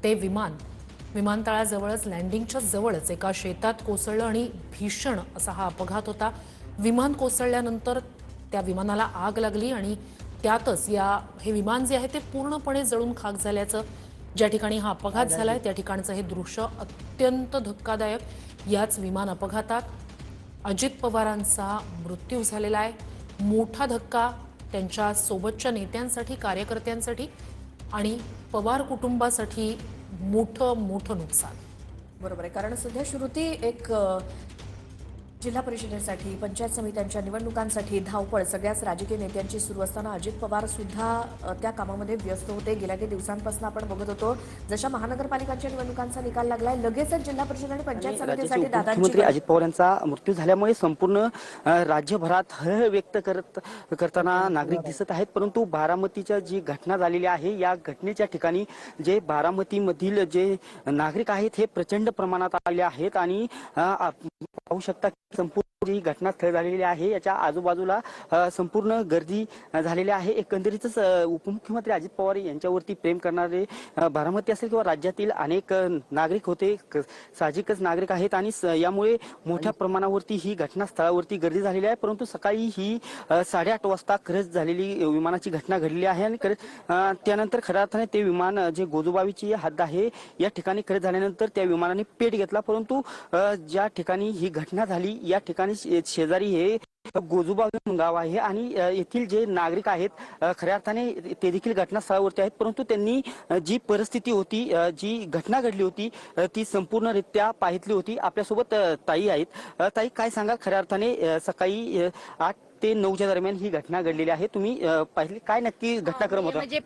ते विमानतळाजवळच लँडिंगच्या जवळच एका शेतात कोसळलं आणि भीषण असा हा अपघात होता। विमान कोसळल्यानंतर त्या विमानाला आग लागली आणि त्यातच हे विमान जे आहे ते पूर्णपणे जळून खाक झाल्याचं ज्या ठिकाणी हा अपघात झालाय त्या ठिकाणचं हे दृश्य अत्यंत धक्कादायक। याच विमान अपघातात अजित पवारांचा मृत्यू झालेला आहे। मोठा धक्का त्यांच्या सोबतच्या नेत्यांसाठी, कार्यकर्त्यांसाठी आणि पवार कुटुंबासाठी मोठं नुकसान। बरोबर आहे, कारण सध्या श्रुती एक जिल्हा परिषदेसाठी, पंचायत समित्यांच्या निवडणुकांसाठी धावपळ सगळ्याच राजकीय नेत्यांची सुरू असताना अजित पवार सुद्धा त्या कामामध्ये व्यस्त होते। गेल्या काही दिवसांपासून आपण बघत होतो जशा महानगरपालिकांच्या निवडणुकांचा निकाल लागलाय लगेचच जिल्हा परिषद आणि पंचायत समितीसाठी मुख्यमंत्री अजित पवार यांचा मृत्यू झाल्यामुळे संपूर्ण राज्यभरात हळ व्यक्त करताना नागरिक दिसत आहेत। परंतु बारामतीच्या जी घटना झालेली आहे या घटनेच्या ठिकाणी जे बारामतीमधील जे नागरिक आहेत हे प्रचंड प्रमाणात आले आहेत आणि पाहू शकता संपूर्ण जी घटनास्थळ झालेली आहे याच्या आजूबाजूला संपूर्ण गर्दी झालेली आहे। एकंदरीतच उपमुख्यमंत्री अजित पवार यांच्यावरती प्रेम करणारे बारामती असेल किंवा राज्यातील अनेक नागरिक होते, साहजिकच नागरिक आहेत आणि यामुळे मोठ्या प्रमाणावरती ही घटनास्थळावरती गर्दी झालेली आहे। परंतु सकाळी ही 8:30 वाजता क्रश झालेली विमानाची घटना घडली आहे आणि त्यानंतर खऱ्या अर्थाने ते विमान जे गोजूबावीची हद्द आहे या ठिकाणी क्रश झाल्यानंतर त्या विमानाने पेट घेतला। परंतु ज्या ठिकाणी ही घटना झाली या ठिकाणी शेजारी हे गोजूबावी गाव आहे आणि येथील जे नागरिक आहेत खऱ्या अर्थाने ते देखील घटनास्थळावरती आहेत। परंतु त्यांनी जी परिस्थिती होती, जी घटना घडली होती ती संपूर्णरित्या पाहितली होती। आपल्यासोबत ताई आहेत। ताई, काय सांगा, खऱ्या अर्थाने सकाळी 8 ते 9च्या दरम्यान ही घटना घडलेली आहे, तुम्ही पाहिली काय नक्की घटनाक्रम होता? म्हणजे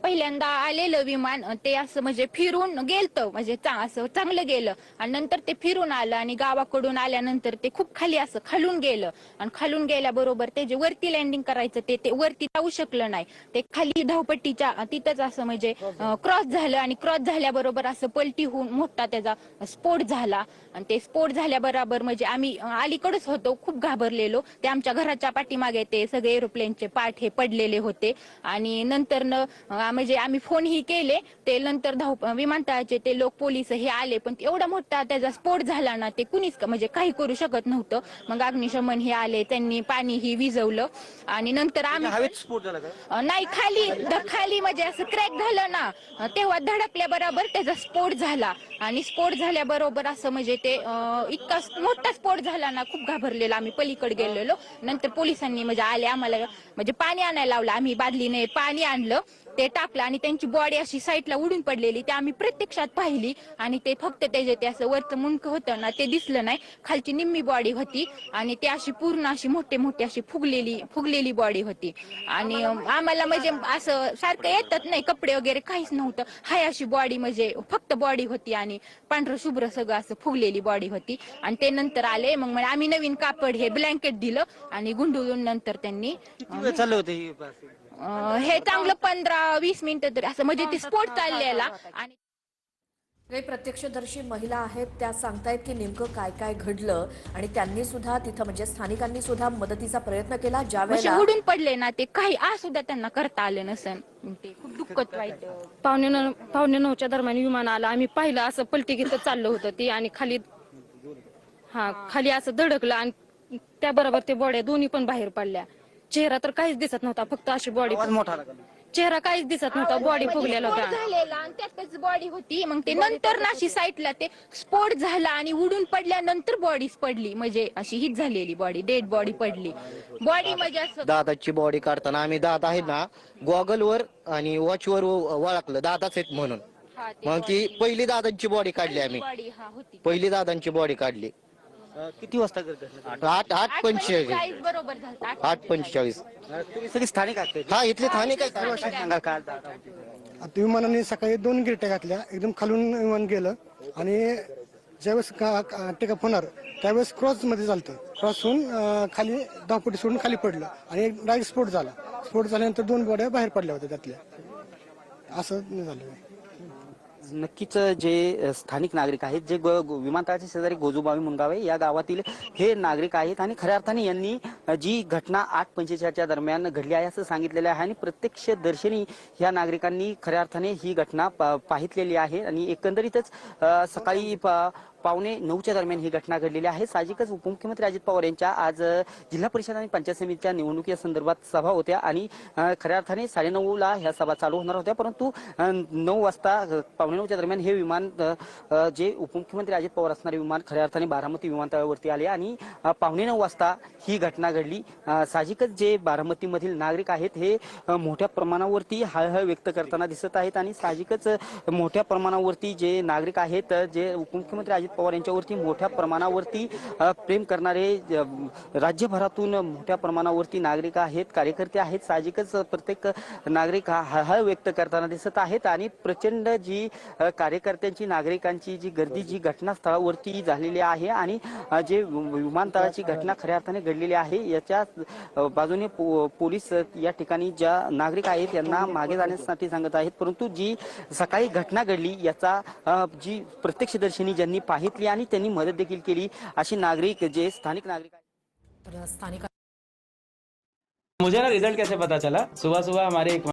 पहिल्यांदा आलेलं विमान ते असं म्हणजे फिरून गेलतं, म्हणजे असं चांगलं गेलं आणि नंतर ते फिरून आलं आणि गावाकडून आल्यानंतर ते खूप खाली असं खालून गेलं आणि खालून गेल्याबरोबर ते जे वरती लँडिंग करायचं ते वरती जाऊ शकलं नाही। ते खाली धावपट्टीच्या तिथंच असं म्हणजे क्रॉस झालं आणि क्रॉस झाल्याबरोबर असं पलटी होऊन मोठा त्याचा स्फोट झाला आणि ते स्फोट झाल्याबरोबर म्हणजे आम्ही अलीकडेच होतो, खूप घाबरलेलो। ते आमच्या घराच्या पाठीमागे ते सगळे एरोप्लेनचे पार्ट हे पडलेले होते आणि नंतर म्हणजे आम्ही फोन ही केले, ते नंतर विमानतळाचे ते लोक पोलीस हे आले, पण एवढा मोठा त्याचा स्फोट झाला ना ते कुणीच म्हणजे काही करू शकत नव्हतं। मग अग्निशमन हे आले, त्यांनी पाणी ही विझवलं आणि नंतर आम्ही हवेत स्फोट झाला का? नाही, खाली म्हणजे असं क्रॅक झालं ना तेव्हा धडकल्याबरोबर त्याचा स्फोट झाला आणि स्फोट झाल्याबरोबर असं म्हणजे ते इतका मोठा स्फोट झाला ना, खूप घाबरलेलो आम्ही, पलीकडे गेलेलो। नंतर पोलिसांनी म्हणजे आले, आम्हाला म्हणजे पाणी आणायला लावलं, आम्ही बादलीने पाणी आणलं, ते टाकलं आणि त्यांची बॉडी अशी साईडला उडून पडलेली ते आम्ही प्रत्यक्षात पाहिली आणि ते फक्त ते असं वरचं मुंडकं होतं ना ते दिसलं नाही, खालची निम्मी बॉडी होती आणि ते अशी पूर्ण अशी मोठी अशी फुगलेली बॉडी होती आणि आम्हाला म्हणजे असं सारखं येतात नाही, कपडे वगैरे काहीच नव्हतं, हाय अशी बॉडी म्हणजे फक्त बॉडी होती आणि पांढरं शुभ्र सगळं असं फुगलेली बॉडी होती। आणि ते नंतर आले, मग आम्ही नवीन कापड हे ब्लँकेट दिलं आणि गुंडळून नंतर त्यांनी चाललं होतं हे चांगलं 15-20 मिनिटं तरी असं म्हणजे ते स्फोट चाललेला। आणि काही प्रत्यक्षदर्शी महिला आहेत त्या सांगतायत की नेमकं काय काय घडलं आणि त्यांनी सुद्धा तिथं म्हणजे स्थानिकांनी सुद्धा मदतीचा प्रयत्न केला। ज्यावेळेला उडून पडले ना ते काही सुद्धा त्यांना करता आलं नसन, ते खूप दुःखद वाईट। 8:45च्या दरम्यान विमान आलं, आम्ही पाहिलं असं पलटी घेत चाललं होतं ती आणि खाली असं धडकलं आणि त्याबरोबर ते बॉड्या दोन्ही पण बाहेर पडल्या। चेहरा तर काहीच दिसत नव्हता, फक्त अशी बॉडी, चेहरा काहीच दिसत नव्हता, बॉडी फुगलेला होता आणि त्यातच बॉडी होती। मग ते नंतर नाशी साईडला ते स्फोट झाला आणि उडून पडल्यानंतर बॉडीच पडली, म्हणजे अशी हीच झालेली बॉडी, डेड बॉडी पडली। बॉडी म्हणजे असं दादाची बॉडी काढताना आम्ही दादा आहेत ना गॉगलवर आणि वॉचवर ओळखलं दादाच आहेत म्हणून, मग ती पहिली दादांची बॉडी काढली आम्ही, पहिली दादांची बॉडी काढली। किती वाजता? 8:45 बरोबर झालं, 8:45। तुम्ही सगळे स्थानिक आहात? हा, इथले स्थानिक सांगा काल आता विमानाने सकाळी 2 गिरट्या घातल्या, एकदम खालून विमान गेलं आणि ज्यावेळेस टेकअप होणार त्यावेळेस क्रॉस मध्ये चालतं, क्रॉस होऊन खाली धावपट्टी सोडून खाली पडलं आणि डायरेक्ट स्फोट झाला। स्फोट झाल्यानंतर 2 बॉड्या बाहेर पडल्या होत्या त्यातल्या, असं झालं। नक्कीच जे स्थानिक नागरिक आहेत, जे विमानतळाच्या शेजारी गोजूबावी मुंगावे या गावातील हे नागरिक आहेत आणि खऱ्या अर्थाने यांनी जी घटना 8:45च्या दरम्यान घडली आहे असं सांगितलेलं आहे आणि प्रत्यक्षदर्शनी ह्या नागरिकांनी खऱ्या अर्थाने ही घटना पाहितलेली आहे आणि एकंदरीतच सकाळी 8:45च्या दरम्यान ही घटना घडलेली आहे. साहजिकच उपमुख्यमंत्री अजित पवार यांच्या आज जिल्हा परिषद आणि पंचायत समितीच्या निवडणुकीच्या संदर्भात सभा होत्या आणि खऱ्या अर्थाने 9:30ला ह्या सभा चालू होणार होत्या, परंतु 9 वाजता 8:45च्या दरम्यान हे विमान जे उपमुख्यमंत्री अजित पवार असणारे विमान खऱ्या अर्थाने बारामती विमानतळावरती आले आणि 8:45 वाजता ही घटना घडली. साहजिकच जे बारामतीमधील नागरिक आहेत हे मोठ्या प्रमाणावरती हळहळ व्यक्त करताना दिसत आहेत आणि साहजिकच मोठ्या प्रमाणावरती जे नागरिक आहेत, जे उपमुख्यमंत्री अजित पवार यांच्यावरती मोठ्या प्रमाणावरती प्रेम करणारे राज्यभरातून मोठ्या प्रमाणावरती नागरिक आहेत, कार्यकर्ते आहेत. साहजिकच प्रत्येक नागरिक हा हळहळ व्यक्त करताना दिसत आहेत आणि प्रचंड जी कार्यकर्त्यांची नागरिकांची जी गर्दी जी घटनास्थळावरती झालेली आहे आणि जे विमानतळाची घटना खऱ्या अर्थाने घडलेली आहे याच्या बाजूने पोलीस या ठिकाणी ज्या नागरिक आहेत यांना मागे जाण्यासाठी सांगत आहेत, परंतु जी सकाळी घटना घडली याचा जी प्रत्यक्षदर्शींनी ज्यांनी पाहितली आणि त्यांनी मदत देखील केली अशी नागरिक जे स्थानिक नागरिक आहेत. तर स्थानिक मुझे ना रिजल्ट कैसे पता चला, सुबह सुबह हमारे एक